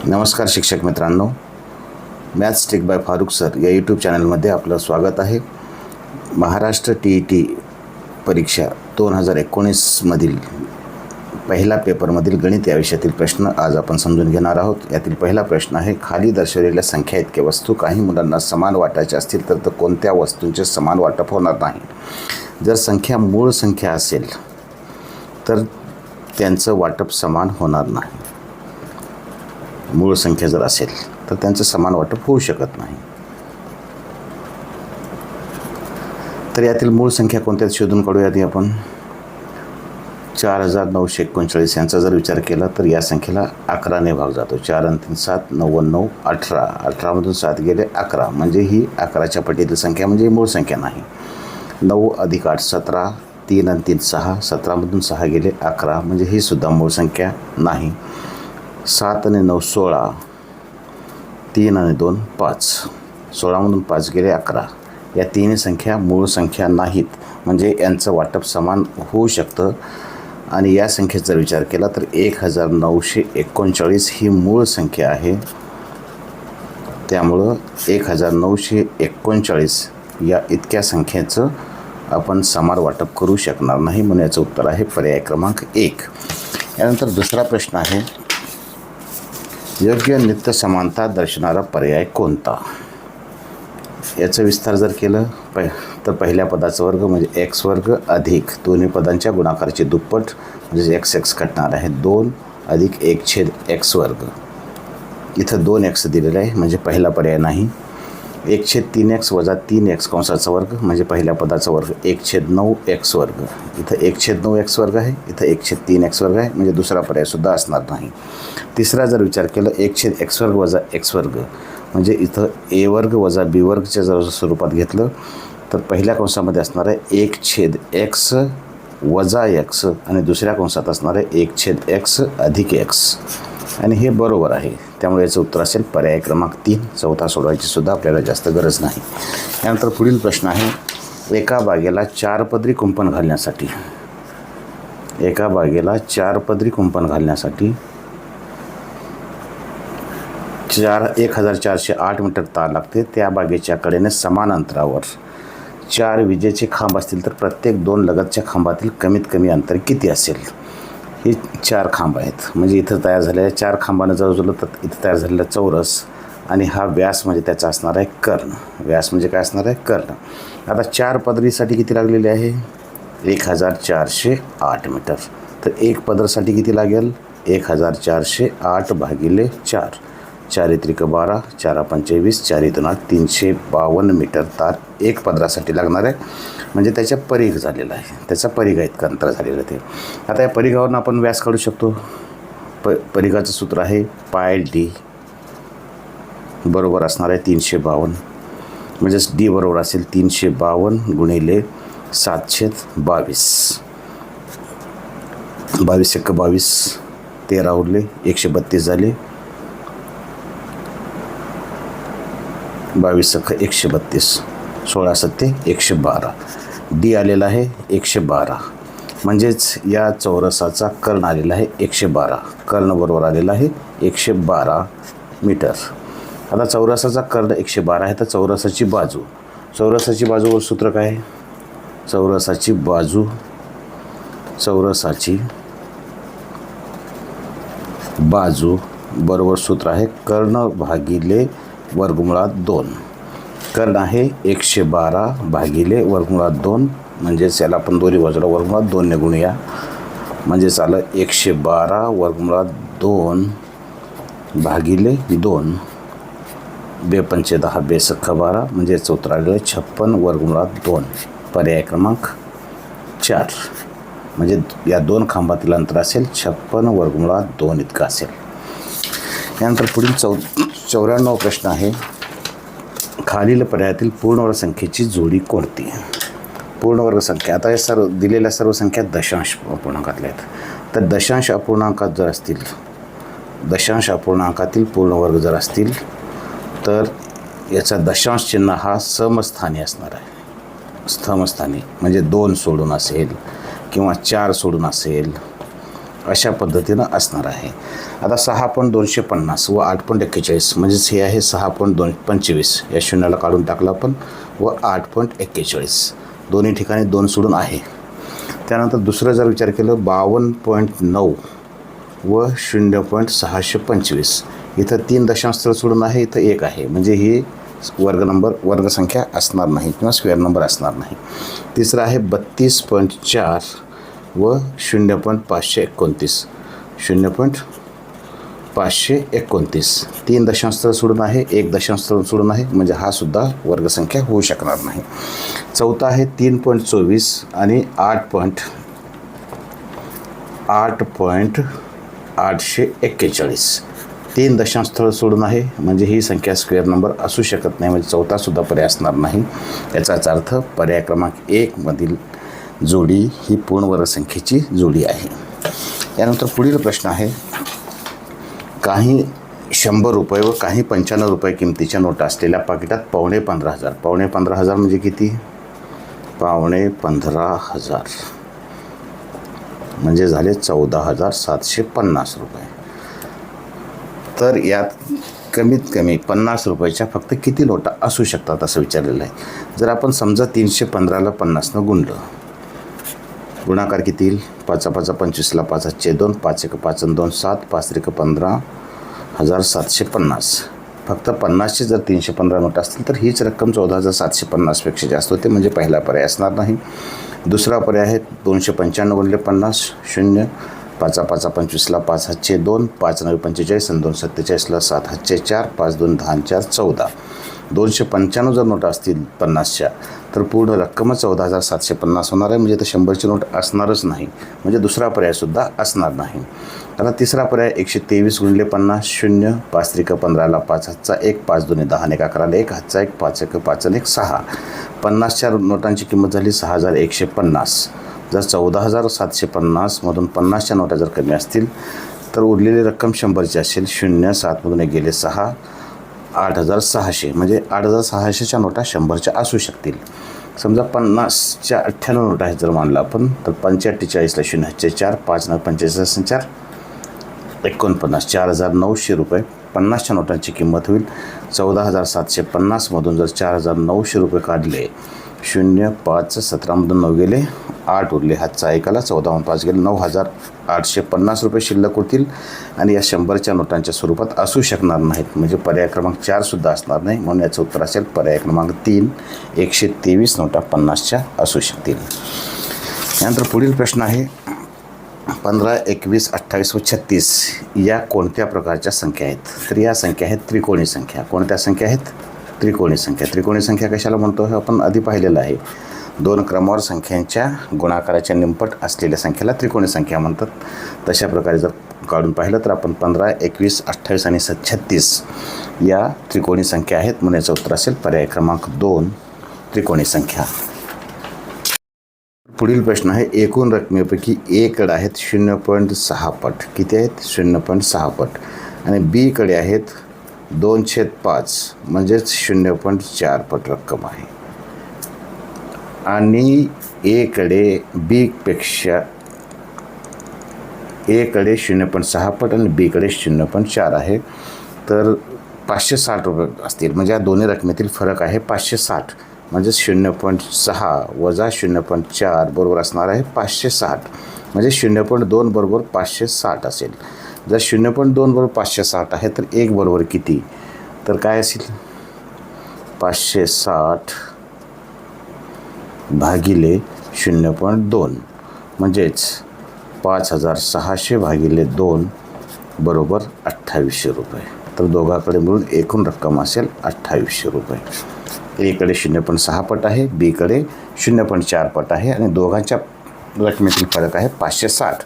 नमस्कार शिक्षक मित्रांनो, maths trick by Farooq sir या यूट्यूब चॅनलमध्ये आपलं स्वागत आहे. महाराष्ट्र TET परीक्षा 2019मधील पहिला पेपरमधील गणित या विषयातील प्रश्न आज आपण समजून घेणार आहोत. यातील पहिला प्रश्न आहे, खाली दर्शवलेल्या संख्या इतक्या वस्तू काही मुलांना समान वाटायच्या असतील तर कोणत्या वस्तूंचे समान वाटप होणार नाही? जर संख्या मूळ संख्या असेल तर त्यांचं वाटप समान होणार नाही. मूळ संख्या जर असेल तर त्यांचं समान वाटप होऊ शकत नाही. तर यातील मूळ संख्या कोणत्या शोधून काढूयात आपण. 4939 यांचा जर विचार केला तर या संख्येला 11ने भाग जातो. 4 आणि 3 7, 9 आणि 9 18, 18मधून 7 गेले 11, म्हणजे ही 11च्या पटीतील संख्या, म्हणजे ही मूळ संख्या नाही. 9 अधिक 8 17, 3 आणि 3 6, 17मधून 6 गेले 11, म्हणजे ही सुद्धा मूळ संख्या नाही. 7 आणि 9 16, 3 आणि 2 5, 16मधून 5 गेले 11, या तिन्ही संख्या मूळ संख्या नाहीत, म्हणजे यांचं वाटप समान होऊ शकतं. आणि या संख्येचा जर विचार केला तर 1939 ही मूळ संख्या आहे. त्यामुळं 1939 या इतक्या संख्येचं आपण समान वाटप करू शकणार नाही, म्हणून याचं उत्तर आहे पर्याय क्रमांक 1. यानंतर दुसरा प्रश्न आहे, योग्य नित्य समानता दर्शवणारा पर्याय कोणता? याचं विस्तार जर केलं तर पहिल्या पदाचा वर्ग म्हणजे x वर्ग अधिक दोन्ही पदांच्या गुणाकाराचे दुप्पट म्हणजे x कटणार आहे 2 अधिक 1/x वर्ग. इथं 2x दिलेलं आहे, म्हणजे पहिला पर्याय नाही. 1/3x वजा 3x कंसाचा वर्ग म्हणजे पहिल्या पदाचा वर्ग 1/9x वर्ग. इथं 1/9x वर्ग आहे, इथं 1/3x वर्ग आहे, म्हणजे दुसरा पर्यायसुद्धा असणार नाही. तिसरा जर विचार केला 1/x वर्ग वजा x वर्ग, म्हणजे इथं a वर्ग वजा b वर्गच्या जर स्वरूपात घेतलं तर पहिल्या कंसामध्ये असणार आहे 1/x वजा x आणि दुसऱ्या कंसात असणार आहे 1/x अधिक x, आणि हे बरोबर आहे. त्यामुळे याचं उत्तर असेल पर्याय क्रमांक 3. चौथा सोडवायची सुद्धा आपल्याला जास्त गरज नाही. यानंतर पुढील प्रश्न आहे, एका बागेला 4 पदरी कुंपण घालण्यासाठी 1408 मीटर तार लागते. त्या बागेच्या कडेने समान अंतरावर 4 विजेचे खांब असतील तर प्रत्येक 2 लगतच्या खांबातील कमीत कमी अंतर किती असेल? हे 4 खांब आहेत, म्हणजे इथं तयार झालेल्या 4 खांबानं जर जोडलं तर इथं तयार झालेला चौरस, आणि हा व्यास म्हणजे त्याचा असणार आहे कर्ण. व्यास म्हणजे काय असणार आहे? कर्ण. आता 4 पदरीसाठी किती लागलेले आहे? 1408 मीटर. तर 1 पदरसाठी किती लागेल? 1408 भागिले 4, 4 त्रिक 12, 4 25, 4 8 352 मीटर तार 1 पदरासाठी लागणार आहे, म्हणजे त्याच्या परिघ झालेला आहे, त्याचा परिघा इतकं अंतर झालेलं ते. आता या परिघावरून आपण व्यास काढू शकतो. परिघाचं सूत्र आहे πd बरोबर असणार आहे 352, म्हणजेच d बरोबर असेल 352 गुणिले 7/22. 22 × 22, 13 उरले, 132 झाले, 22 × 132, 16 7 112. डी आलेला आहे 112, म्हणजेच या चौरसाचा कर्ण आलेला आहे 112. कर्ण बरोबर आलेला आहे 112 मीटर. आता चौरसाचा कर्ण 112 आहे, तर चौरसाची बाजूवर सूत्र काय आहे? चौरसाची बाजू बरोबर सूत्र आहे कर्ण भागिले वर्गमुळात 2. कर्ण आहे 112 भागिले वर्गमुळात 2, म्हणजेच याला आपण दोन्ही बाजूला वर्गमुळात 2ने गुणूया, म्हणजेच आलं 112 वर्गमुळात 2 भागिले 2. 2 पंचे 10, 2 सख्खा 12, म्हणजे याचं उत्तर आलेलं आहे 56 वर्गमुळात 2. पर्याय क्रमांक 4, म्हणजे या 2 खांबातील अंतर असेल 56 वर्गमुळात 2 इतकं असेल. यानंतर पुढील 94 प्रश्न आहे, खालील पर्यायातील पूर्णवर्ग संख्येची जोडी कोणती? पूर्णवर्ग संख्या, आता या दिलेल्या सर्व संख्या दशांश अपूर्णांकातल्या आहेत. तर दशांश अपूर्णांकातील पूर्णवर्ग जर असतील तर याचा दशांश चिन्ह हा समस्थानी असणार आहे. समस्थानी म्हणजे 2 सोडून असेल किंवा 4 सोडून असेल अशा पद्धतीनं असणार आहे. आता 6.250 व 8.41 म्हणजेच हे आहे 6.25 या शून्याला काढून टाकलं आपण व 8.41 दोन्ही ठिकाणी 2 सोडून आहे. त्यानंतर दुसरं जर विचार केलं 52.9 व 0.625 इथं 3 दशांश स्थळ सोडून आहे, इथं 1 आहे म्हणजे ही वर्गसंख्या असणार नाही किंवा स्क्वेअर नंबर असणार नाही. तिसरं आहे 32.4 व 0.529 0.529 3 दशांश स्थळ सोडून आहे, 1 दशांश स्थळ सोडून आहे म्हणजे हा सुद्धा वर्गसंख्या होऊ शकणार नाही. चौथा आहे 3.24 आणि 8.841 3 दशांश स्थळ सोडून आहे म्हणजे ही संख्या स्क्वेअर नंबर असू शकत नाही म्हणजे चौथा सुद्धा पर्याय असणार नाही. याचाच अर्थ पर्याय क्रमांक 1 मधील जोडी ही पूर्ण वर्गसंख्येची जोडी आहे. यानंतर पुढील प्रश्न आहे काही 100 रुपये व काही 95 रुपये किमतीच्या नोटा असलेल्या पाकिटात 15,500 15,500 म्हणजे किती 15,500 म्हणजे झाले 14,750 रुपये. तर यात कमीत कमी 50 रुपयाच्या फक्त किती नोटा असू शकतात असं विचारलेलं आहे. जर आपण समजा 315ला 50नं गुणलं, गुणाकार किती येईल 5 5 25ला 5 2 5 1 5 2 7 5 1 15,750 फक्त 50चे जर 315 नोटा असतील तर हीच रक्कम 14,750 पेक्षा जास्त होते म्हणजे पहिला पर्याय असणार नाही. दुसरा पर्याय आहे 295 गुणिले 50 0 5 5 25ला 5 2 5 9 45 आणि 2 47ला 7 4 5 2 10 4 14 295 जर नोटा असतील 50च्या तर पूर्ण रक्कमच 14,750 होणार आहे म्हणजे तर 100ची नोट असणारच नाही म्हणजे दुसरा पर्यायसुद्धा असणार नाही. आता तिसरा पर्याय 123 गुणिले 50 0 5 3 15ला 5 1 5 2 10 1 11ला 1 1 5 1 5 1 6 50च्या नोटांची किंमत झाली 6,150. जर 14,750 मधून 50च्या नोटा जर कमी असतील तर उरलेली रक्कम 100ची असेल. 0 7मधून गेले 6 8,600 म्हणजे 8,600च्या नोटा 100च्या असू शकतील. समजा 50च्या 98 नोटा आहेत जर मानलं आपण तर 45ला 0 4 5 9 45 4 49 4,900 रुपये 50च्या नोटांची किंमत होईल. 14,750 मधून जर 4,900 रुपये काढले 0 5 17मधून 9 गेले 8 उरले हातचा एकाला 14 5 गेले 9,850 रुपये शिल्लक होतील आणि या 100च्या नोटांच्या स्वरूपात असू शकणार नाहीत म्हणजे पर्याय क्रमांक 4 सुद्धा असणार नाही म्हणून याचं उत्तर असेल पर्याय क्रमांक 3 123 नोटा 50च्या असू शकतील. यानंतर पुढील प्रश्न आहे 15 21 28 व 36 या कोणत्या प्रकारच्या संख्या आहेत. तर या संख्या आहेत त्रिकोणी संख्या. कोणत्या संख्या आहेत त्रिकोणी संख्या. त्रिकोणी संख्या कशाला म्हणतो हे आपण आधी पाहिलेलं आहे. 2 क्रमवार संख्यांच्या गुणाकाराच्या निमपट असलेल्या संख्येला त्रिकोणी संख्या म्हणतात. तशा प्रकारे जर काढून पाहिलं तर आपण 15 21 28 आणि 36 या त्रिकोणी संख्या आहेत म्हणून याचं उत्तर असेल पर्याय क्रमांक 2 त्रिकोणी संख्या. पुढील प्रश्न आहे एकूण रकमेपैकी ए कडे आहेत 0.6 पट. किती आहेत 0.6 पट आणि बी कडे आहेत 2/5 म्हणजेच 0.4 पट रक्कम आहे आणि ए कडे बीपेक्षा ए कडे 0.6 पट आणि बी कडे 0.4 आहे. तर 560 रुपये असतील म्हणजे या दोन्ही रकमेतील फरक आहे 560 म्हणजे 0.6 वजा 0.4 बरोबर असणार आहे 560 म्हणजे 0.2 बरोबर 560 असेल. जर 0.2 बरोबर 560 आहे तर 1 बरोबर किती तर काय असेल 560 भागिले 0.2 म्हणजेच 5,600 भागिले 2 बरोबर 2800 रुपये. तर दोघाकडे मिळून एकूण रक्कम असेल 2800 रुपये. एकडे 0.6 पट आहे बीकडे 0.4 पट आहे आणि दोघांच्या रकमेतील फरक आहे 560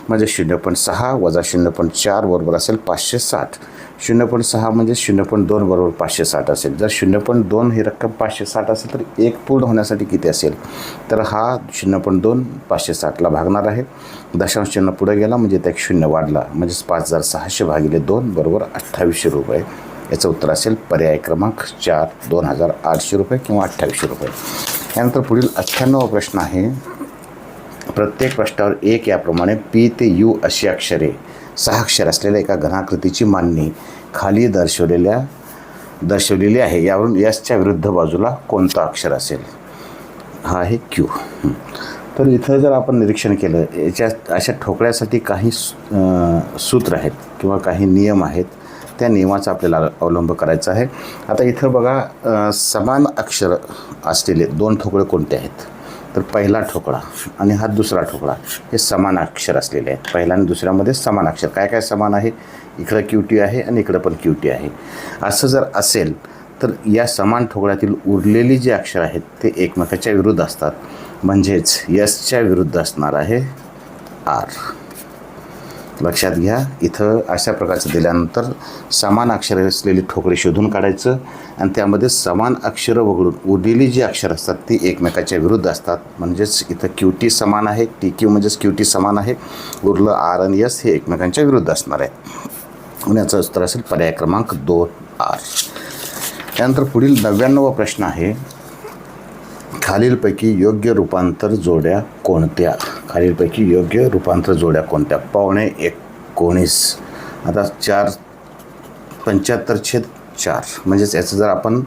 म्हणजे 0.6 वजा 0.4 बरोबर असेल 560. 0.6 म्हणजे 0.2 बरोबर 560 असेल. जर 0.2 ही रक्कम 560 असेल तर 1 पूर्ण होण्यासाठी किती असेल तर हा 0.2 560ला भागणार आहे. दशांश चिन्ह पुढे गेला म्हणजे त्या 0 वाढला म्हणजेच 5,600 भागिले 2 बरोबर 2800 रुपये. याचं उत्तर असेल पर्याय क्रमांक 4 2,800 रुपये किंवा 2800 रुपये. यानंतर पुढील 98वा प्रश्न आहे प्रत्येक पृष्ठावर एक याप्रमाणे पी ते यू अशी अक्षरे 6 अक्षर असलेल्या एका घनाकृतीची मांडणी खाली दर्शवलेली आहे. यावरून एसच्या विरुद्ध बाजूला कोणतं अक्षर असेल? हा आहे क्यू. तर इथं जर आपण निरीक्षण केलं, याच्यात अशा ठोकळ्यासाठी काही सूत्र आहेत किंवा काही नियम आहेत. त्या नियमाचा आपल्याला अवलंब करायचा आहे. आता इथं बघा, समान अक्षर असलेले 2 ठोकळे कोणते आहेत? तर पहिला ठोकळा आणि हा दुसरा ठोकळा हे समान अक्षर असलेले आहेत. पहिल्या आणि दुसऱ्यामध्ये समान अक्षर काय काय समान आहे? इकडं क्यूटी आहे आणि इकडं पण क्यूटी आहे. असं जर असेल तर या समान ठोकळ्यातील उरलेली जी अक्षर आहेत ते एकमेकाच्या विरुद्ध असतात. म्हणजेच एसच्या विरुद्ध असणार आहे आर. लक्षात घ्या, इथं अशा प्रकारचं दिल्यानंतर समान अक्षरे असलेली ठोकळे शोधून काढायचं आणि त्यामध्ये समान अक्षरं वगळून उरलेली जी अक्षरं असतात ती एकमेकाच्या विरुद्ध असतात. म्हणजेच इथं क्यूटी समान आहे, टी क्यू म्हणजेच क्यूटी समान आहे, उरलं आर आणि एस हे एकमेकांच्या विरुद्ध असणार आहे. आणि याचं उत्तर असेल पर्याय क्रमांक 2 आर. त्यानंतर पुढील 99वा प्रश्न आहे, खालीलपैकी योग्य रूपांतर जोड्या कोणत्या? खालीलपैकी योग्य रूपांतर जोड्या कोणत्या? 15/19. आता 75/4 म्हणजेच याचं जर आपण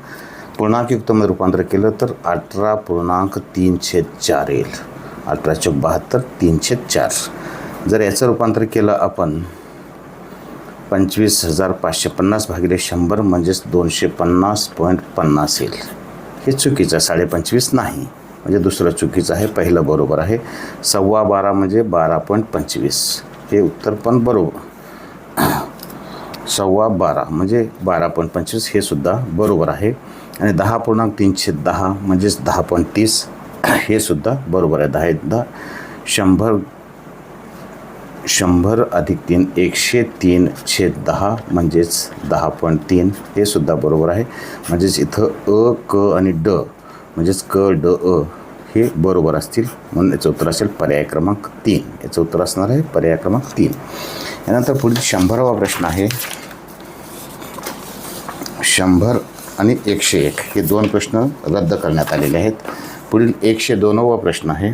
पूर्णांकयुक्तमध्ये रूपांतर केलं तर 18.3/4 येईल. 18×72 3/4. जर याचं रूपांतर केलं आपण 25,550 भागिले 100 म्हणजेच 250.50 येईल. हे चुकीचं, 25.5 नाही, म्हणजे दुसरं चुकीचं आहे, पहिलं बरोबर आहे. 12.25 म्हणजे 12.25 हे उत्तर पण बरोबर. 12.25 म्हणजे 12.25 हे सुद्धा बरोबर आहे. आणि 10.3/10 म्हणजेच 10.30 हे सुद्धा बरोबर आहे. 10 100 अधिक 3 103/10 म्हणजेच 10.3 हे सुद्धा बरोबर आहे. म्हणजेच इथं अ, क आणि ड म्हणजेच क, ड, अ हे बरोबर असतील. म्हणून याचं उत्तर असेल पर्याय क्रमांक 3. याचं उत्तर असणार आहे पर्याय क्रमांक 3. यानंतर पुढील 100वा प्रश्न आहे. 100 आणि 101 हे 2 प्रश्न रद्द करण्यात आलेले आहेत. पुढील 102वा प्रश्न आहे.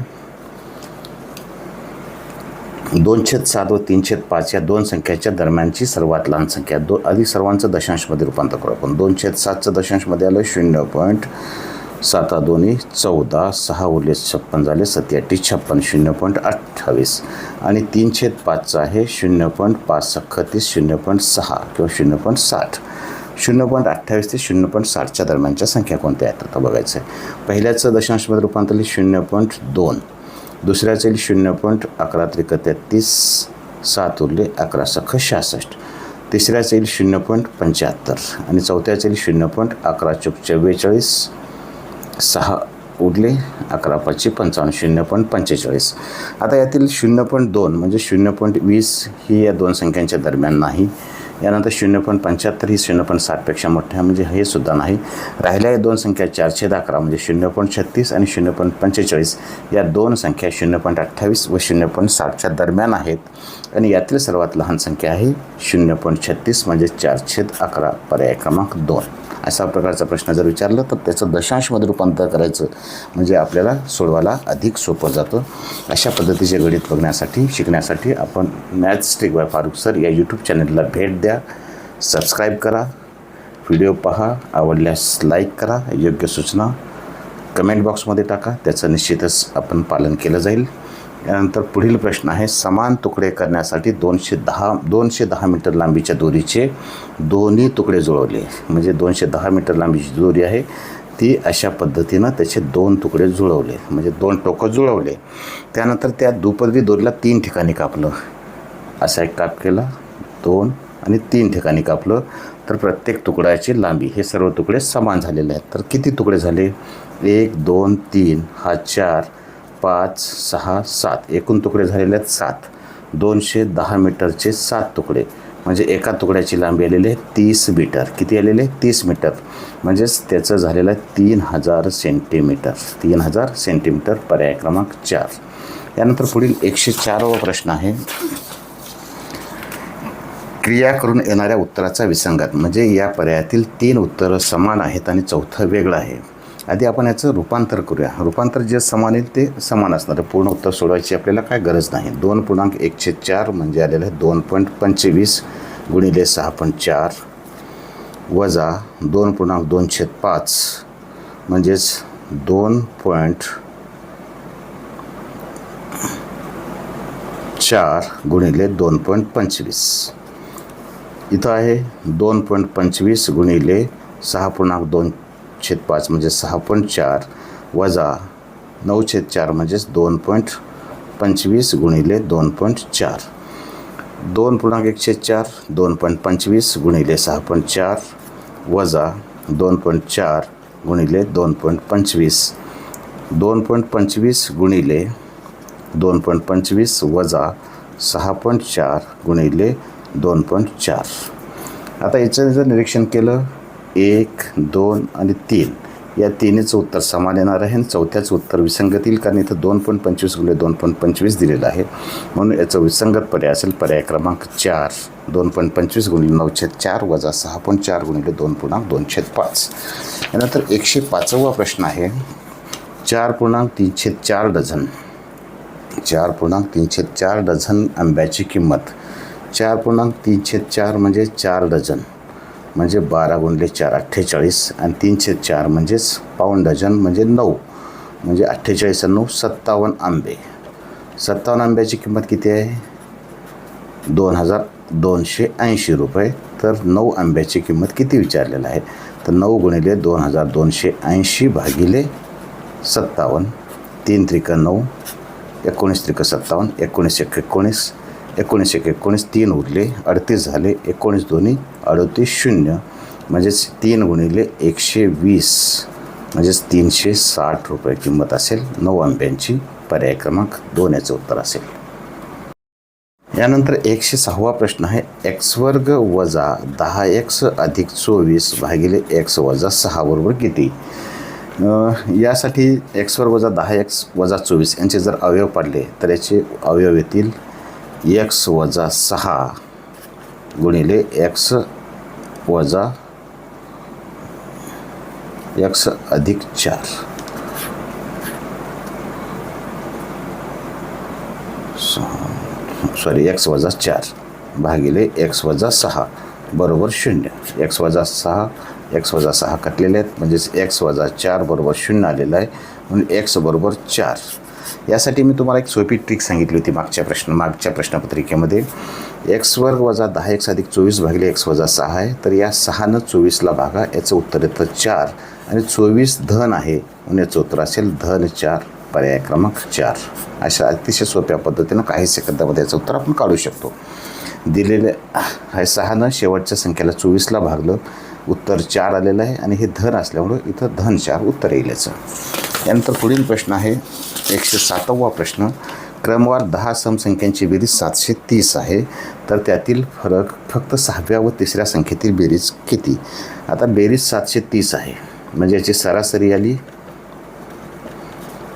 2/7 व 3/5 या 2 संख्याच्या दरम्यानची सर्वात लहान संख्या. आधी सर्वांचं दशांशमध्ये रूपांतर करू आपण. 2/7चं दशांशमध्ये आलं 0.7 14, 6 उरले 56 झाले, 7×8 56, 0.28. आणि 3/5चं आहे 0.536 0.6 किंवा 0.60. 0.28 ते 0.60च्या दरम्यानच्या संख्या कोणत्या आहेत आता बघायचं आहे. पहिल्याचं दशांशमध्ये रूपांतर 0.2, दुसऱ्याचं येईल 0.1133, 7 उरले 11×6 तिसऱ्याचं येईल 0.75 आणि चौथ्याचं येईल 0.11×44, 6 उरले 11×5 0.45. आता यातील 0.2 म्हणजे 0.20 ही या 2 संख्यांच्या दरम्यान नाही. यानंतर 0.75 ही 0.60पेक्षा मोठ्या म्हणजे हे सुद्धा नाही. राहिल्या या 2 संख्या 4/11 म्हणजे 0.36 आणि 0.45 या 2 संख्या 0.28 व 0.60च्या दरम्यान आहेत. आणि यातील सर्वात लहान संख्या आहे 0.36 म्हणजे 4/11 पर्याय क्रमांक 2. अशा प्रकारचा प्रश्न जर विचारला तर त्याचं दशांशमध्ये रूपांतर करायचं म्हणजे आपल्याला सोडवायला अधिक सोपं जातं. अशा पद्धतीचे गणित बघण्यासाठी शिकण्यासाठी आपण maths trick by Farooq sir या यूट्यूब चॅनलला भेट द्या. सबस्क्राईब करा, व्हिडिओ पहा, आवडल्यास लाईक करा, योग्य सूचना कमेंट बॉक्समध्ये टाका, त्याचं निश्चितच आपण पालन केलं जाईल. यानंतर पुढील प्रश्न आहे. समान तुकडे करण्यासाठी 210 मीटर लांबीच्या दोरीचे दोन्ही तुकडे जुळवले. म्हणजे 210 मीटर लांबीची दोरी आहे ती अशा पद्धतीनं त्याचे 2 तुकडे जुळवले म्हणजे 2 टोकं जुळवले. त्यानंतर त्या दुपदरी दोरीला 3 ठिकाणी कापलं. असा एक काप केला, 2 आणि 3 ठिकाणी कापलं. तर प्रत्येक तुकड्याची लांबी हे सर्व तुकडे समान झालेले आहेत. तर किती तुकडे झाले? 1 2 3 हा 4 5 6 7 एकूण तुकडे झालेले आहेत 7. 210 मीटरचे 7 तुकडे म्हणजे एका तुकड्याची लांबी आलेली आहे 30 मीटर. किती आलेले? 30 मीटर. म्हणजेच त्याचं झालेलं आहे 3000 सेंटीमीटर. 3000 सेंटीमीटर पर्याय क्रमांक 4. यानंतर पुढील 104वा प्रश्न आहे. क्रिया करून येणाऱ्या उत्तराचा विसंगत म्हणजे या पर्यायातील 3 उत्तरं समान आहेत आणि चौथं वेगळं आहे. आधी आपण याचं रूपांतर करूया. रूपांतर जे समान येईल ते समान असणार आहे. पूर्ण उत्तर सोडवायची आपल्याला काय गरज नाही. 2.1/4 म्हणजे आलेलं आहे 2.25 गुणिले 6.4 वजा 2.2/5 म्हणजेच 2.4 गुणिले 2.25. इथं आहे 2.25 गुणिले 6.2/5 म्हणजे 6.4 वजा 9/4 म्हणजेच 2.25 गुणिले 2.4. 2.1/4 2.25 गुणिले 6.4 वजा 2.4 गुणिले 2.25. 2.25 गुणिले 2.25 वजा 6.4 गुणिले 2.4. आता याचं जर निरीक्षण केलं 1, 2 आणि 3 या तिन्हीचं उत्तर समान येणार आहे आणि चौथ्याचं उत्तर विसंगत येईल, कारण इथं 2.25 गुणिले 2.25 दिलेलं आहे. म्हणून याचं विसंगत पर्याय असेल पर्याय क्रमांक 4. 2.25 गुणिले 9/4 वजा 6.4 गुणिले 2.2/5. यानंतर 105वा प्रश्न आहे. 4.3/4 डझन 4.3/4 डझन आंब्याची किंमत. 4.3/4 म्हणजे 4 डझन म्हणजे 12 गुणिले 4 48 आणि 3/4 म्हणजेच पाऊण डझन म्हणजे 9 म्हणजे 48 आणि 9 57 आंबे. 57 आंब्याची किंमत किती आहे? 2,280 रुपये. तर 9 आंब्याची किंमत किती विचारलेलं आहे? तर 9 गुणिले 2,280 भागिले 57. 3 त्रिक 9, 19 त्रिक 57, 19 एक 19, 19 एक 19, 3 उरले 38 झाले, 19 दोन्ही 38 0 म्हणजेच 3 गुणिले 120 म्हणजेच 360 रुपये किंमत असेल 9 आंब्यांची. पर्याय क्रमांक 2 याचं उत्तर असेल. यानंतर 106वा प्रश्न आहे. x² वजा 10x अधिक 24 भागिले x वजा 6 बरोबर किती? यासाठी x² वजा 10x वजा 24 यांचे जर अवयव पाडले तर याचे अवयव येतील x वजा 6 गुणिले x वजा x अधिक 4. x वजा 4 भागिले x वजा 6 बरोबर 0. x वजा 6 कटलेले आहेत म्हणजेच x वजा 4 बरोबर 0 आलेलं आहे. म्हणून x बरोबर 4. यासाठी मी तुम्हाला एक सोपी ट्रिक सांगितली होती मागच्या प्रश्नपत्रिकेमध्ये. x² वजा 10x अधिक 24 भागिले x वजा 6 आहे. तर या 6नं 24ला भागा, याचं उत्तर येतं 4 आणि 24 धन आहे म्हणून याचं उत्तर असेल धन 4. पर्याय क्रमांक 4. अशा अतिशय सोप्या पद्धतीनं काही सेकंदामध्ये याचं उत्तर आपण काढू शकतो. दिलेले आहे 6नं शेवटच्या संख्येला 24ला भागलं, उत्तर 4 आलेलं आहे आणि हे धन असल्यामुळं इथं धन 4 उत्तर येईल याचं. यानंतर पुढील प्रश्न आहे 107वा प्रश्न. क्रमवार 10 समसंख्यांची बेरीज 730 आहे. तर त्यातील फरक फक्त 6व्या व 3ऱ्या संख्येतील बेरीज किती? आता बेरीज 730 आहे म्हणजे याची सरासरी आली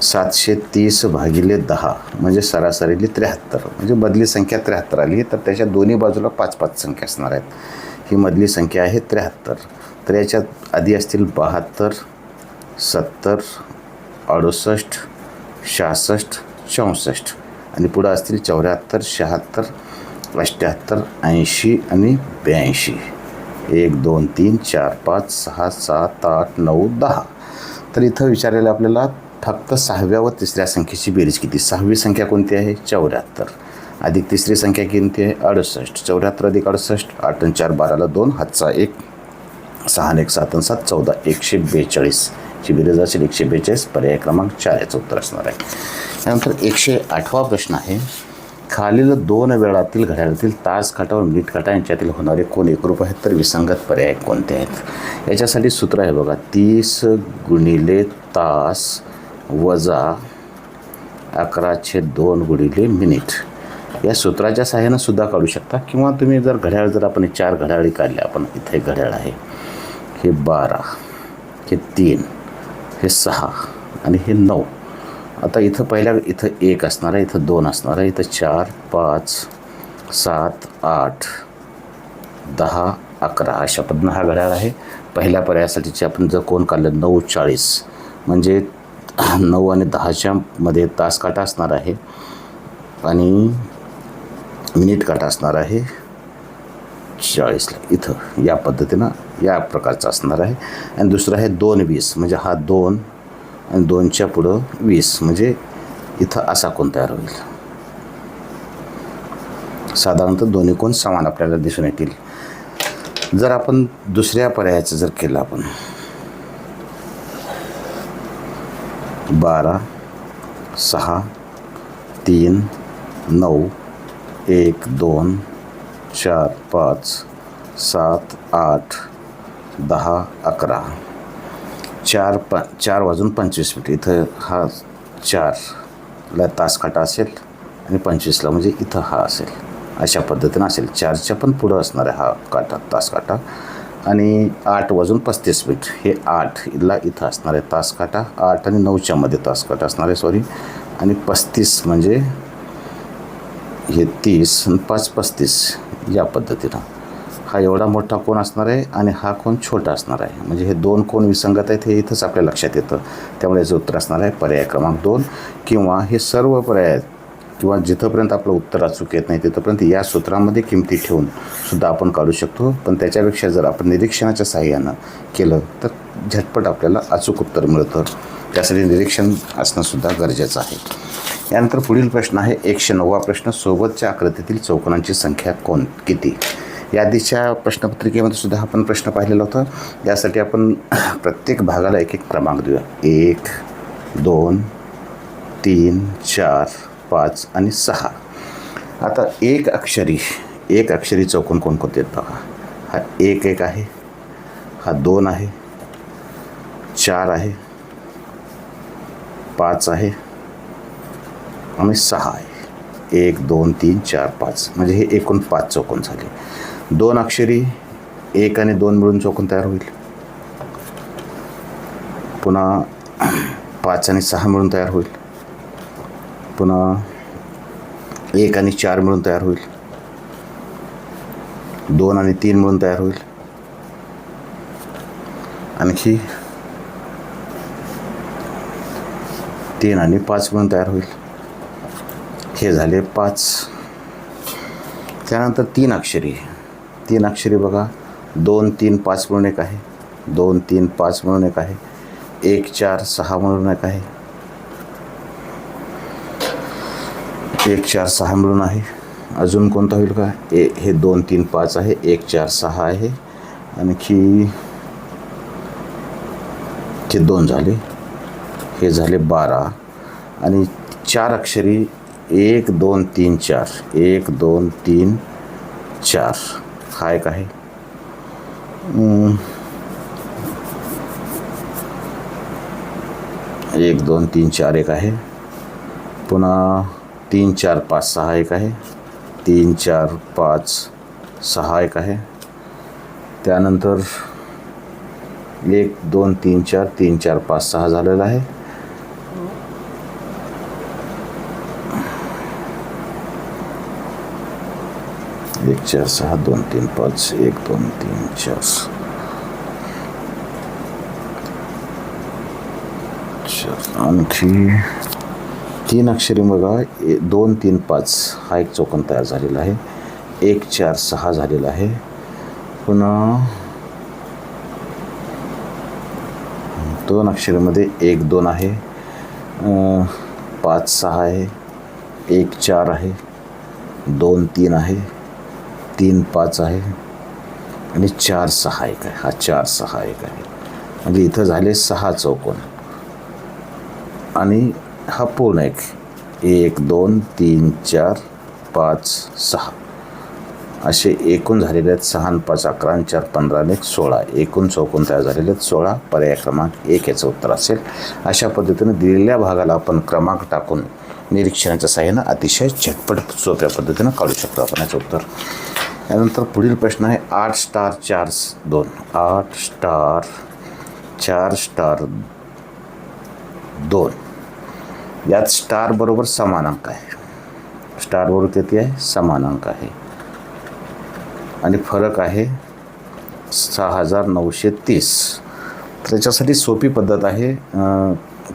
730 भागिले 10 म्हणजे सरासरी आली 73 म्हणजे मधली संख्या 73 आली. तर त्याच्या दोन्ही बाजूला 5-5 संख्या असणार आहेत. ही मधली संख्या आहे 73. तर याच्यात आधी असतील 72, 70, 68, 66, 64 आणि पुढं असतील 74, 76, 78, 80 आणि 82. 1, 2, 3, 4, 5, 6, 7, 8, 9, 10. तर इथं विचारलेलं आपल्याला फक्त 6व्या व 3ऱ्या संख्येची बेरीज किती? 6वी संख्या कोणती आहे? 74 अधिक 3री संख्या किती आहे? 68. 74 अधिक 68, 8 आणि 4 12ला 2, हातचा 1, 6 आणि 1 7 आणि 7 14, 142 ची बेरीज असेल 142. पर्याय क्रमांक 4 याचं उत्तर असणार आहे. त्यानंतर 108वा प्रश्न आहे. खालील 2 वेळातील घड्याळातील तास काटा व मिनिट काटा यांच्यातील होणारे कोण एकरूप आहेत तर विसंगत पर्याय कोणते आहेत? याच्यासाठी सूत्र आहे बघा. 30 गुणिले तास वजा 11/2 गुणिले मिनिट. या सूत्राच्या सहाय्यानं सुद्धा काढू शकता किंवा तुम्ही जर घड्याळ जर आपण 4 घड्याळी काढल्या, आपण इथे घड्याळ आहे, हे 12, हे 3, हे 6 आणि हे 9. आता इथं इथं 1 असणार आहे, इथं 2 असणार आहे, इथं 4, 5, 7, 8, 10, 11 अशा पद्धतीनं हा घड्याळ आहे. पहिल्या पर्यायासाठीचे आपण जर कोण काढलं 9:40 म्हणजे 9 आणि 10च्या मध्ये तास काटा असणार आहे आणि मिनिट काटा असणार आहे 40ला. इथं या पद्धतीनं या प्रकारचं असणार आहे. आणि दुसरं आहे 2:20 म्हणजे हा 2 आणि 2च्या पुढं 20 म्हणजे इथं असा कोण तयार होईल. साधारणतः दोन्ही कोण समान आपल्याला दिसून येतील. जर आपण दुसऱ्या पर्यायाचं जर केलं आपण 12, 6, 3, 9, 1, 2, 4, 5, 7, 8, 10, 11, 4 वाजून 25 मिनिट. इथं हा 4ला तास काटा असेल आणि 25ला म्हणजे इथं हा असेल. अशा पद्धतीनं असेल. 4च्या पण पुढं असणार आहे हा काटा, तास काटा. आणि 8 वाजून 35 मिनिट हे 8ला इथं असणार आहे तास काटा. 8 आणि 9च्या मध्ये तास काटा असणार आहे, सॉरी. आणि 35 म्हणजे हे 30 आणि 5 35 या पद्धतीनं हा एवढा मोठा कोण असणार आहे आणि हा कोण छोटा असणार आहे. म्हणजे हे दोन कोण विसंगत आहेत हे इथंच आपल्या लक्षात येतं. त्यामुळे याचं उत्तर असणार आहे पर्याय क्रमांक 2. किंवा हे सर्व पर्याय आहेत किंवा जिथंपर्यंत आपलं उत्तर अचूक येत नाही तिथंपर्यंत या सूत्रामध्ये किमती ठेवून सुद्धा आपण काढू शकतो. पण त्याच्यापेक्षा जर आपण निरीक्षणाच्या साहाय्यानं केलं तर झटपट आपल्याला अचूक उत्तर मिळतं. त्यासाठी निरीक्षण असणंसुद्धा गरजेचं आहे. यानंतर पुढील प्रश्न आहे 109वा प्रश्न. सोबतच्या आकृतीतील चौकोनांची संख्या किती. याआधीच्या प्रश्नपत्रिकेमध्ये सुद्धा आपण प्रश्न पाहिलेला होता. यासाठी आपण प्रत्येक भागाला एक एक क्रमांक देऊया. 1, 2, 3, 4, 5 आणि 6. आता एक अक्षरी चौकोन कोणकोणते आहेत बघा. हा 1 आहे, हा 2 आहे, 4 आहे, 5 आहे आणि 6 आहे. 1, 2, 3, 4, 5 म्हणजे हे एकूण 5 चौकोन झाले. 2 अक्षरी 1 आणि 2 मिळून चौकोन तयार होईल. पुन्हा 5 आणि 6 मिळून तयार होईल. पुन्हा 1 आणि 4 मिळून तयार होईल. 2 आणि 3 मिळून तयार होईल. आणखी 3 आणि 5 मिळून तयार होईल. हे झाले 5. त्यानंतर 3 अक्षरी बघा. 2, 3, 5 मिळून एक आहे. 2, 3, 5 मिळून एक आहे. 1, 4, 6 मिळून एक आहे. 1, 4, 6 मिळून आहे. अजून कोणता होईल का. हे 2, 3, 5 आहे. 1, 4, 6 आहे. आणखी हे 2 झाले. हे झाले 12. आणि 4 अक्षरी 1, 2, 3, 4. 1, 2, 3, 4 हा एक आहे. 1, 2, 3, 4 एक आहे. पुन्हा 3, 4, 5, 6 एक आहे. 3, 4, 5, 6 एक आहे. त्यानंतर 1, 2, 3, 4, 3, 4, 5, 6 झालेला आहे. 1, 4, 6, 2, 3, 5, 1, 2, 3, 4. आणखी 3 अक्षरी बघा. 2, 3, 5 हा एक चौकोन तयार झालेला आहे. 1, 4, 6 झालेला आहे. पुन्हा 2 अक्षरीमध्ये 1, 2 आहे. 5, 6 आहे. 1, 4 आहे. 2, 3 आहे. 3, 5 आहे. आणि 4, 6 एक आहे. हा 4, 6 एक आहे. म्हणजे इथं झाले 6 चौकोन. आणि हा पूर्ण 1, 2, 3, 4, 5, 6 असे एकूण झालेले आहेत. 6 आणि 5 11 आणि 4 15 आणि 1 16 एकूण चौकोन तयार झालेले आहेत 16. पर्याय क्रमांक 1 याचं उत्तर असेल. अशा पद्धतीनं दिलेल्या भागाला आपण क्रमांक टाकून निरीक्षणाच्या साहाय्यानं अतिशय झटपट सोप्या पद्धतीनं काढू शकतो आपण याचं उत्तर. यानंतर पुढील प्रश्न आहे 8 स्टार 4 2. 8 star 4 star 2. यात स्टार बरोबर समान अंक आहे. स्टार बरोबर किती आहे. समान अंक आहे. आणि फरक आहे 6930. त्याच्यासाठी सोपी पद्धत आहे.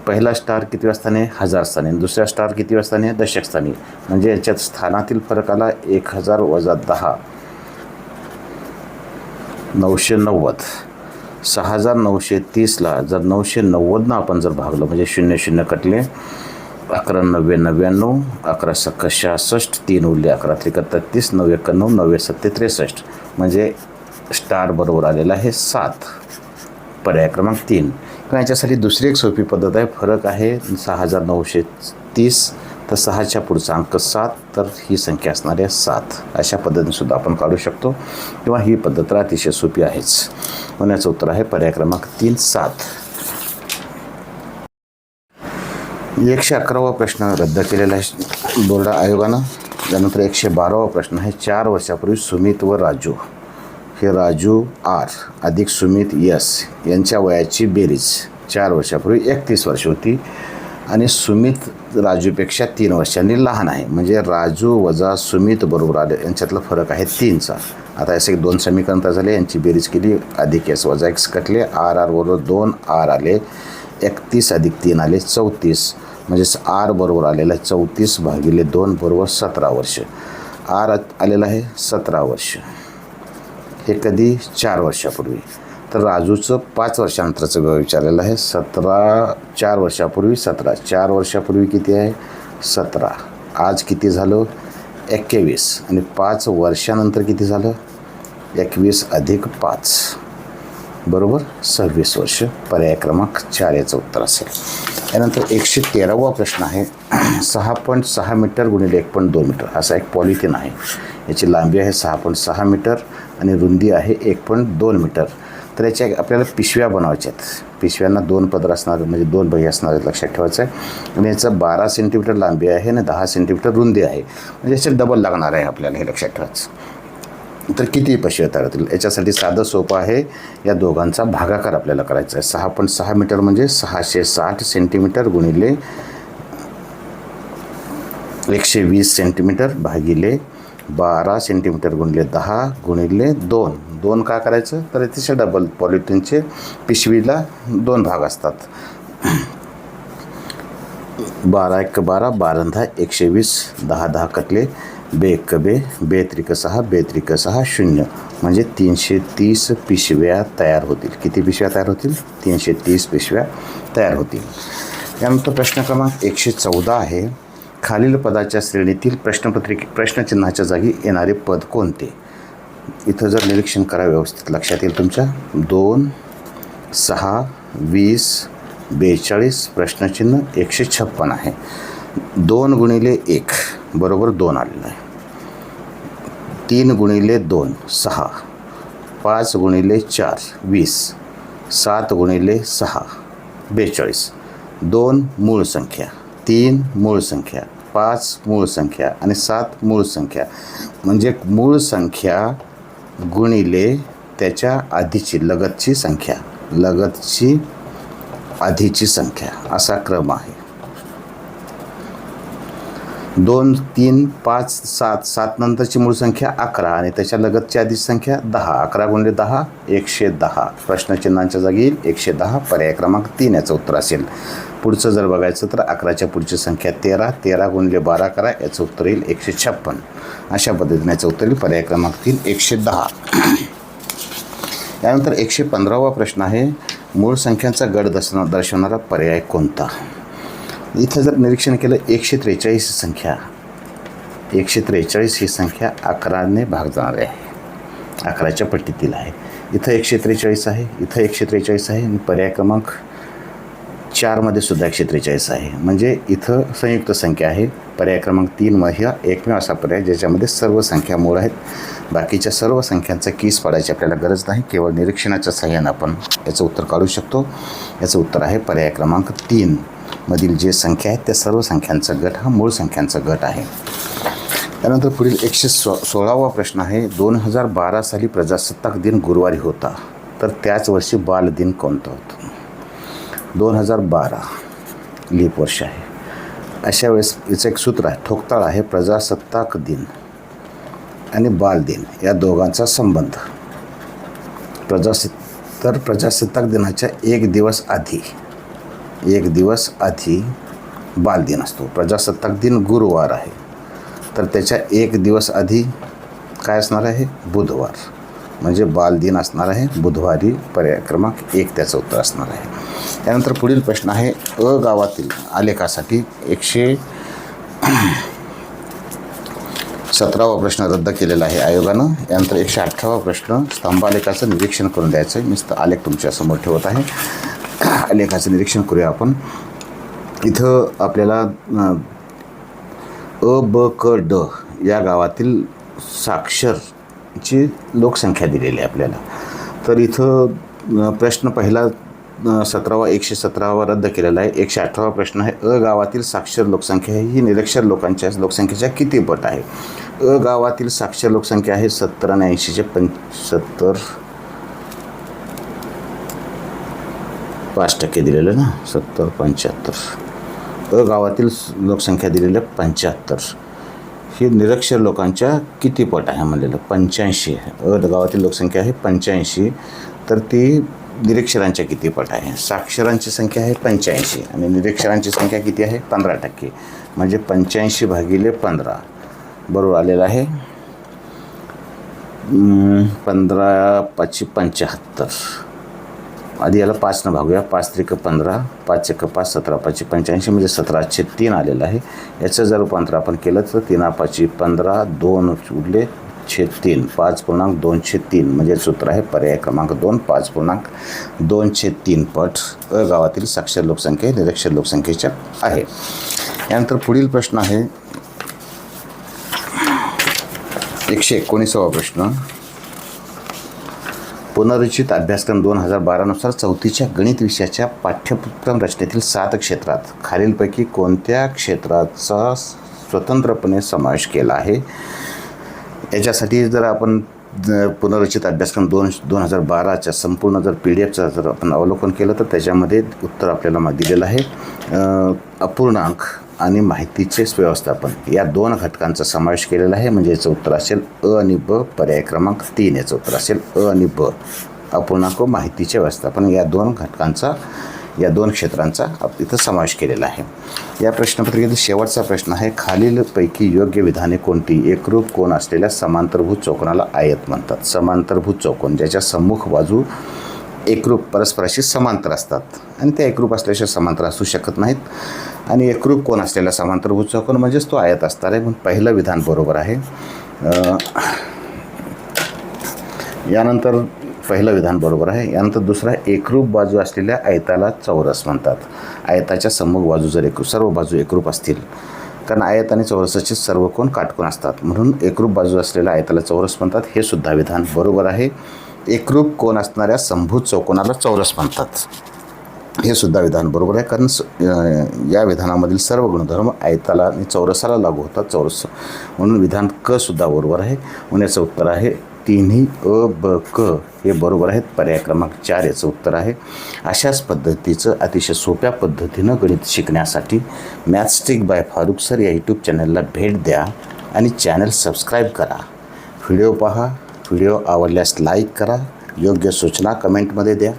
पहिला स्टार किती स्थानी? 1000 स्थानी. दुसऱ्या स्टार किती स्थानी? दशक स्थानी. म्हणजे याच्यात स्थानातील फरक आला 1000 वजा 10 990. 6930ला जर 990 आपण जर भागलं म्हणजे 00 कटले, 11 90 99, 11 सक 66, 3 उरले 11 त्रिक 33, 9 91, 9 सत्ते 63. म्हणजे स्टार बरोबर आलेला आहे 7. पर्याय क्रमांक 3. किंवा याच्यासाठी दुसरी एक सोपी पद्धत आहे. फरक आहे 6930, तर 6च्या पुढचा अंक 7, तर ही संख्या असणार आहे 7. अशा पद्धतीने सुद्धा आपण काढू शकतो. किंवा ही पद्धत तर अतिशय सोपी आहेच. म्हणण्याचं उत्तर आहे पर्याय क्रमांक 3 7. 111वा प्रश्न रद्द केलेला आहे बोर्ड आयोगानं. त्यानंतर 112वा प्रश्न आहे. 4 वर्षापूर्वी सुमित व राजू, हे राजू आर अधिक सुमित यस यांच्या वयाची बेरीज 4 वर्षापूर्वी 31 वर्ष होती आणि सुमित राजूपेक्षा 3 वर्षांनी लहान आहे. म्हणजे राजू वजा सुमित बरोबर आले, यांच्यातला फरक आहे 3चा. आता असे 2 समीकरण तयार झाले, यांची बेरीज केली, अधिक एस वजा एक्स कटले, आर आर बरोबर 2 आर आले, 31 अधिक 3 आले 34. म्हणजे आर बरोबर आलेला आहे 34 भागिले 2 बरोबर 17 वर्ष. आर आलेला आहे 17 वर्ष. हे कधी? 4 वर्षापूर्वी. तर राजूचं 5 वर्षानंतरचं विचारलेलं आहे. 4 वर्षापूर्वी 17. 4 वर्षापूर्वी किती आहे? 17. आज किती झालं? 21. आणि 5 वर्षानंतर किती झालं? 21 अधिक 5 बरोबर 26 वर्ष. पर्याय क्रमांक 4 याचं उत्तर असेल. त्यानंतर 113वा प्रश्न आहे. 6.6 मीटर गुणिले 1.2 मीटर असा एक पॉलिथिन आहे. याची लांबी आहे 6.6 मीटर आणि रुंदी आहे 1.2 मीटर. तर याच्या आपल्याला पिशव्या बनवायच्या आहेत. पिशव्यांना 2 पदर असणार, म्हणजे 2 बही असणार, लक्षात ठेवायचं आहे. आणि याचं 12 सेंटीमीटर लांबी आहे आणि 10 सेंटीमीटर रुंदी आहे. म्हणजे याच्यात डबल लागणार आहे आपल्याला, हे लक्षात ठेवायचं. तर किती पिशव्या तयार होतील? याच्यासाठी साधं सोपं आहे. या दोघांचा भागाकार आपल्याला करायचा आहे. 6.6 मीटर म्हणजे 660 सेंटीमीटर गुणिले 120 सेंटीमीटर भागिले 12 सेंटीमीटर गुणिले 10 गुणिले 2. 2 का करायचं? तर तिथे डबल पॉलिथिनचे पिशवीला 2 भाग असतात. 12 1 12, 12 10 120, 10 10 कटले, बे 1 बे, बे त्रिक 6, बे त्रिक 6 0. म्हणजे 330 पिशव्या तयार होतील. किती पिशव्या तयार होतील? 330 पिशव्या तयार होतील. त्यानंतर प्रश्न क्रमांक 114 आहे. खालील पदाच्या श्रेणीतील प्रश्नचिन्हाच्या जागी येणारे पद कोणते? इथं जर निरीक्षण करा व्यवस्थित लक्षात येईल तुमच्या. 2 6 20 42 प्रश्नचिन्ह 156 आहे. 2 गुणिले 1 बरोबर 2 आलेलं आहे. 3 गुणिले 2 6, 5 गुणिले 4 20, 7 गुणिले 6 42. 2 मूळ संख्या, 3 मूळ संख्या, 5 मूळ संख्या आणि 7 मूळ संख्या. म्हणजे मूळ संख्या गुणिले त्याच्या आधीची लगतची संख्या, लगतची आधीची संख्या असा क्रम आहे. 2 3 5 7, 7 नंतरची मूळ संख्या 11 आणि त्याच्या लगतची आधीची संख्या 10. 11 गुणिले 10 110. प्रश्नचिन्हांच्या जागी 110. पर्याय क्रमांक 3 याचं उत्तर असेल. पुढचं जर बघायचं तर 11च्या पुढची संख्या 13. 13 गुणिले 12 करा, याचं उत्तर येईल 156. अशा पद्धतीने याचं उत्तर येईल पर्याय क्रमांक 3 110. यानंतर 115वा प्रश्न आहे. मूळ संख्यांचा गट दर्शवणारा पर्याय कोणता? इथं जर निरीक्षण केलं 143 संख्या, 143 ही संख्या 11ने भाग जाणार आहे. 11च्या पट्टीतील आहे. इथं 143 आहे, इथं 143 आहे आणि पर्याय क्रमांक 4मध्ये सुद्धा 143 आहे. म्हणजे इथं संयुक्त संख्या आहे. पर्याय क्रमांक 3 हा एकमेव असा पर्याय ज्याच्यामध्ये सर्व संख्या मूळ आहेत. बाकीच्या सर्व संख्यांचा कीस पाडायची आपल्याला गरज नाही. केवळ निरीक्षणाच्या सहाय्याने आपण याचं उत्तर काढू शकतो. याचं उत्तर आहे पर्याय क्रमांक 3 मधील जे संख्या आहेत त्या सर्व संख्यांचा गट हा मूळ संख्यांचा गट आहे. त्यानंतर पुढील 116वा प्रश्न आहे. 2012 साली प्रजासत्ताक दिन गुरुवारी होता, तर त्याच वर्षी बालदिन कोणता होता? 2012 लीप वर्ष आहे. अशा वेळेस याचं एक सूत्र आहे, ठोकताळ आहे. प्रजासत्ताक दिन आणि बालदिन या दोघांचा संबंध. तर प्रजासत्ताक दिनाच्या एक दिवस आधी बालदिन असतो. प्रजासत्ताक दिन गुरुवार आहे, तर त्याच्या एक दिवस आधी काय असणार आहे? बुधवार. म्हणजे बालदिन असणार आहे बुधवारी. पर्याय क्रमांक 1 त्याचं उत्तर असणार आहे. त्यानंतर पुढील प्रश्न आहे अ गावातील आलेखासाठी 117वा प्रश्न रद्द केलेला आहे आयोगानं. यानंतर 118वा प्रश्न स्तंभालेखाचं निरीक्षण करून द्यायचं आहे. मी आलेख तुमच्यासमोर ठेवत आहे. आलेखाचं निरीक्षण करूया आपण. इथं आपल्याला अ, ब, क, ड या गावातील साक्षरची लोकसंख्या दिलेली आहे आपल्याला. तर इथं प्रश्न पहिला 117वा रद्द केलेला आहे. 118वा प्रश्न आहे अ गावातील साक्षर लोकसंख्या ही निरक्षर लोकांच्या लोकसंख्येच्या किती पट आहे? अ गावातील साक्षर लोकसंख्या आहे 70 आणि 80चे 5% दिलेलं ना, 70 75. अ गावातील लोकसंख्या दिलेलं 75. ही निरक्षर लोकांच्या किती पट आहे म्हणलेलं? 85. अ गावातील लोकसंख्या आहे 85, तर ती निरक्षरांच्या किती पट आहे? साक्षरांची संख्या आहे 85 आणि निरक्षरांची संख्या किती आहे? 15%. म्हणजे 85 भागिले 15 बरोबर आलेलं आहे 15 5 75. आधी याला 5 न भागूया. 5 त्रिक 15, 5 एक 5 17 5 85 म्हणजे 17/3 आलेलं आहे. याचं जर रूपांतर आपण केलं तर 3 5 15 2 उरले 3 5.2/3 म्हणजे सूत्र आहे पर्याय क्रमांक 2 5.2/3 पट अ गावातील साक्षर लोकसंख्या निरक्षर लोकसंख्येच्या आहे. यानंतर पुढील प्रश्न आहे 119वा प्रश्न. पुनर्रचित अभ्यासक्रम 2012 नुसार 4थीच्या गणित विषयाच्या पाठ्यक्रम रचनेतील 7 क्षेत्रात खालीलपैकी कोणत्या क्षेत्राचा स्वतंत्रपणे समावेश केला आहे? याच्यासाठी जर आपण पुनर्रचित अभ्यासक्रम 2012च्या संपूर्ण जर PDF जर आपण अवलोकन केलं तर त्याच्यामध्ये उत्तर आपल्याला दिलेलं आहे. अपूर्णांक आणि माहितीचे व्यवस्थापन या 2 घटकांचा समावेश केलेला आहे. म्हणजे याचं उत्तर असेल अ आणि ब. पर्याय क्रमांक 3 याचं उत्तर असेल अ आणि ब. अपूर्णांक व माहितीचे व्यवस्थापन या 2 घटकांचा या 2 क्षेत्रांचा इथं समावेश केलेला आहे. या प्रश्नपत्रिकेतील शेवटचा प्रश्न आहे खालीलपैकी योग्य विधाने कोणती? एकरूप कोन असलेल्या समांतरभुज चौकोनाला आयत म्हणतात. समांतरभुज चौकोन ज्याच्या सम्मुख बाजू एकरूप परस्पराशी समांतर असतात आणि त्या एकरूप असल्याशिवाय समांतर असू शकत नाहीत. आणि एकरूप कोन असलेला समांतरभुज चौकोन म्हणजेच तो आयत असणार आहे. म्हणून पहिलं विधान बरोबर आहे. यानंतर पहिलं विधान बरोबर आहे. यानंतर दुसरा एकरूप बाजू असलेल्या आयताला चौरस म्हणतात. आयताच्या सम्मुख बाजू जर सर्व बाजू एकरूप असतील, कारण आयत आणि चौरसाचे सर्व कोन काटकोन असतात, म्हणून एकरूप बाजू असलेल्या आयताला चौरस म्हणतात. हे सुद्धा विधान बरोबर आहे. एकरूप कोन असणाऱ्या समभुज चौकोनाला चौरस म्हणतात. हे सुद्धा विधान बरोबर आहे, कारण या विधानामधील सर्व गुणधर्म आयताला आणि चौरसाला लागू होतात. चौरस म्हणून विधान क सुद्धा बरोबर आहे. म्हणून याचं उत्तर आहे तिन्ही अ ब क हे बरोबर आहेत. पर्याय क्रमांक 4 याचं उत्तर आहे. अशाच पद्धतीचं अतिशय सोप्या पद्धतीनं गणित शिकण्यासाठी मॅथस्टिक बाय फारुख सर या यूट्यूब चॅनलला भेट द्या आणि चॅनल सबस्क्राईब करा. व्हिडिओ पहा. व्हिडिओ आवडल्यास लाईक करा. योग्य सूचना कमेंटमध्ये द्या.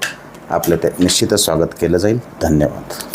आपलं ते निश्चितच स्वागत केलं जाईल. धन्यवाद.